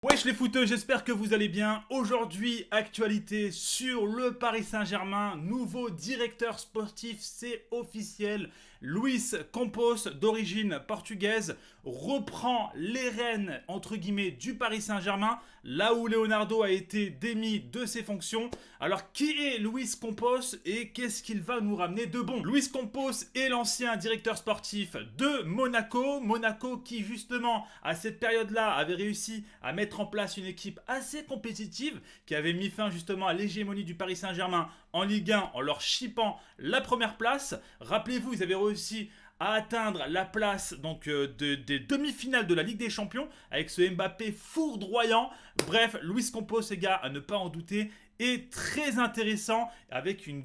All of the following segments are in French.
Wesh les footeux, j'espère que vous allez bien. Aujourd'hui, actualité sur le Paris Saint-Germain. Nouveau directeur sportif, c'est officiel. Luis Campos, d'origine portugaise, reprend les rênes, entre guillemets, du Paris Saint-Germain, là où Leonardo a été démis de ses fonctions. Alors, qui est Luis Campos et qu'est-ce qu'il va nous ramener de bon? Luis Campos est l'ancien directeur sportif de Monaco. Monaco qui, justement, à cette période-là, avait réussi à mettre en place une équipe assez compétitive qui avait mis fin justement à l'hégémonie du Paris Saint-Germain en Ligue 1 en leur chippant la première place. Rappelez-vous, ils avaient réussi à atteindre la place donc des demi-finales de la Ligue des Champions avec ce Mbappé foudroyant. Bref, Luis Campos, les gars, à ne pas en douter, est très intéressant avec des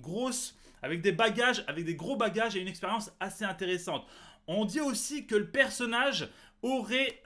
gros bagages et une expérience assez intéressante. On dit aussi que le personnage aurait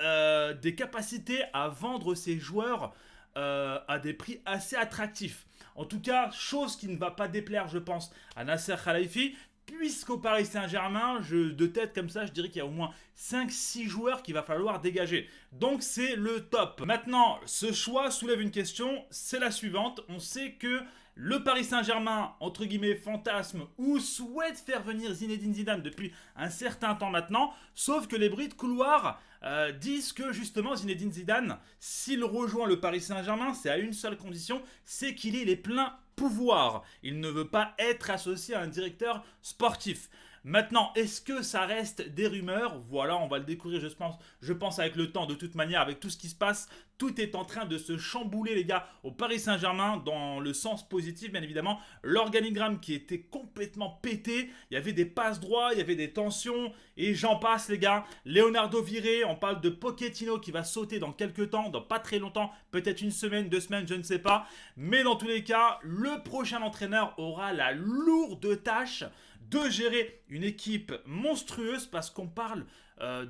des capacités à vendre ses joueurs à des prix assez attractifs. En tout cas, chose qui ne va pas déplaire, je pense, à Nasser Khelaifi, puisqu'au Paris Saint-Germain, de tête comme ça, je dirais qu'il y a au moins 5-6 joueurs qu'il va falloir dégager. Donc c'est le top. Maintenant, ce choix soulève une question, c'est la suivante. On sait que le Paris Saint-Germain, entre guillemets, fantasme ou souhaite faire venir Zinedine Zidane depuis un certain temps maintenant, sauf que les bruits de couloir disent que justement Zinedine Zidane, s'il rejoint le Paris Saint-Germain, c'est à une seule condition, c'est qu'il ait les pleins pouvoirs. Il ne veut pas être associé à un directeur sportif. Maintenant, est-ce que ça reste des rumeurs? Voilà, on va le découvrir, je pense avec le temps. De toute manière, avec tout ce qui se passe, tout est en train de se chambouler, les gars, au Paris Saint-Germain, dans le sens positif, bien évidemment. L'organigramme qui était complètement pété, il y avait des passes droits, il y avait des tensions, et j'en passe, les gars. Leonardo viré, on parle de Pochettino qui va sauter dans quelques temps, dans pas très longtemps, peut-être une semaine, 2 semaines, je ne sais pas. Mais dans tous les cas, le prochain entraîneur aura la lourde tâche de gérer une équipe monstrueuse parce qu'on parle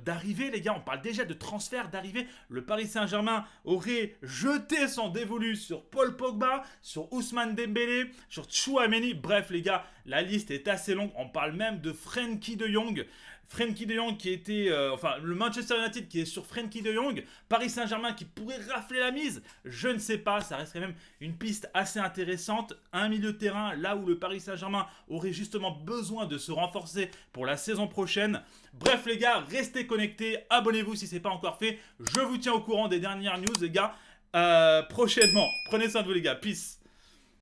d'arrivée, les gars, on parle déjà de transfert d'arrivée. Le Paris Saint-Germain aurait jeté son dévolu sur Paul Pogba, sur Ousmane Dembélé, sur Tchouaméni. Bref, les gars, la liste est assez longue. On parle même de Frenkie de Jong. Frenkie de Jong qui était... le Manchester United qui est sur Frenkie de Jong. Paris Saint-Germain qui pourrait rafler la mise. Je ne sais pas, ça reste quand même une piste assez intéressante. Un milieu de terrain, là où le Paris Saint-Germain aurait justement besoin de se renforcer pour la saison prochaine. Bref, les gars, restez connectés. Abonnez-vous si ce n'est pas encore fait. Je vous tiens au courant des dernières news, les gars. Prochainement. Prenez soin de vous, les gars. Peace.